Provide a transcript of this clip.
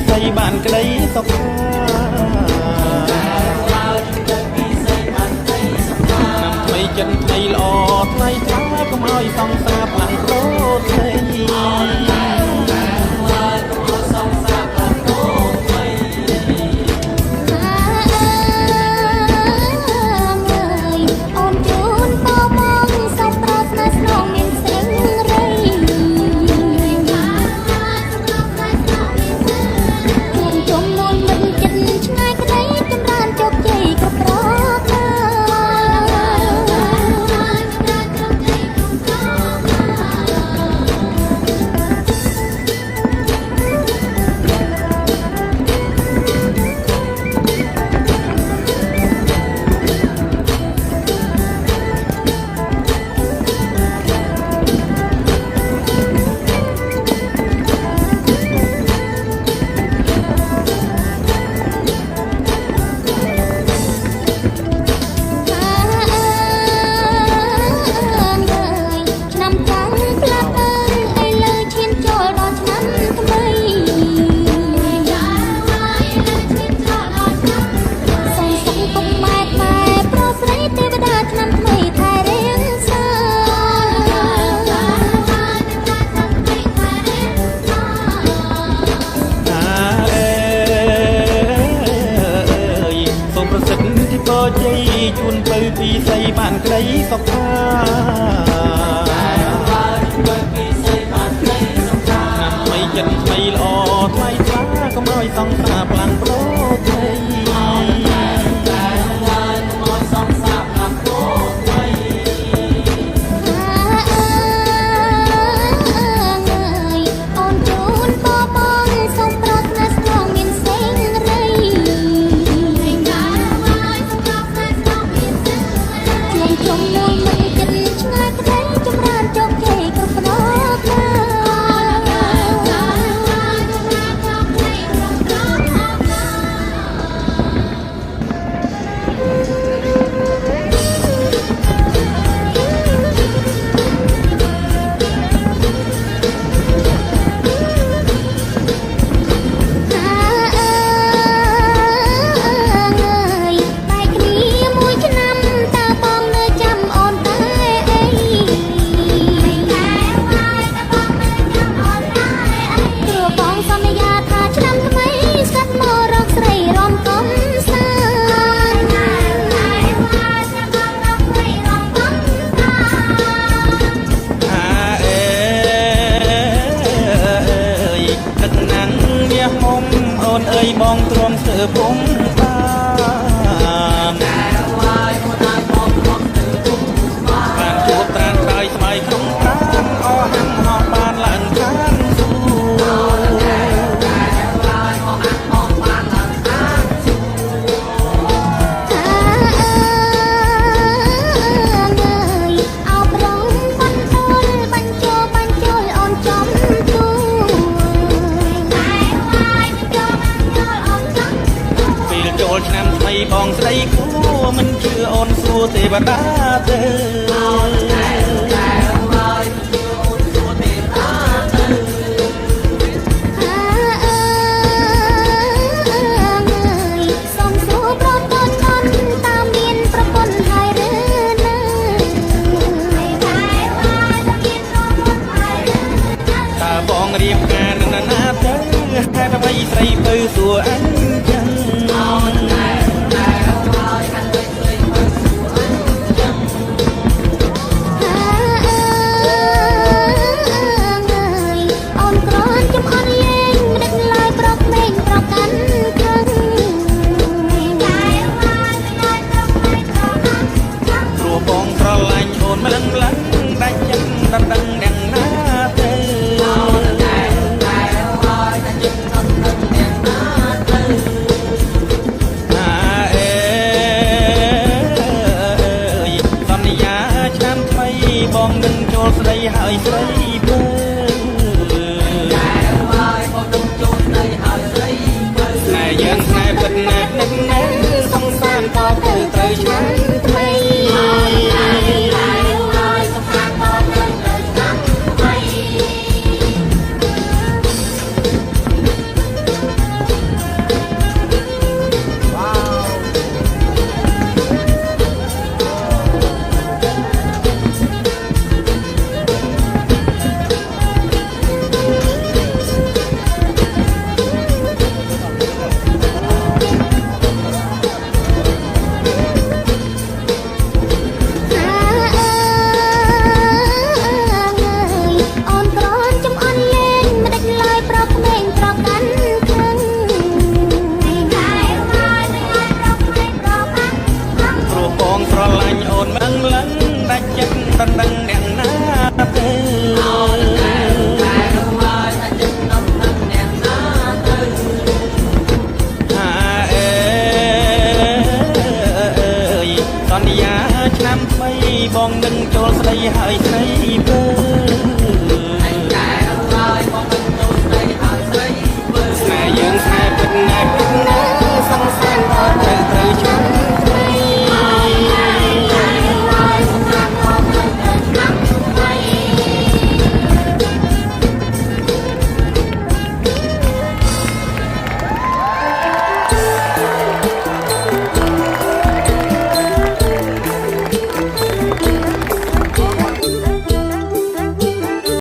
ស័យបានក្តីសុខចិនថ្មីល្អថ្លៃថ្លាកុំឲ្យសង្សារផ្លាំងប្រូថ្មីជ័យជួនទៅពីស័យបានក្តីសុខាថ្មីចិនថ្មីល្អថ្លៃថ្លាកុំឲ្យសង្សារផ្លាំងប្រូថ្មីបងទ្រាំស្ទើរពុំបានជួបត្រានក្រោយស្មៃក្នុងប្រាំអស់ហាំហោះបានឡើងខាងសួឆ្នាំថ្មីបងស្រីគួរមិនជឿអូនសួរទេវតាទេបងរៀបការនឹងណាទៅហេតុអ្វីស្រីទៅសួរអញចឹងបងនឹងចូលស្ដីហើយស្រីពើតែយើងស្នេហ៍ពិតណាស់នឹកណាស់សង្សារតទៅត្រូវឆ្ងាយ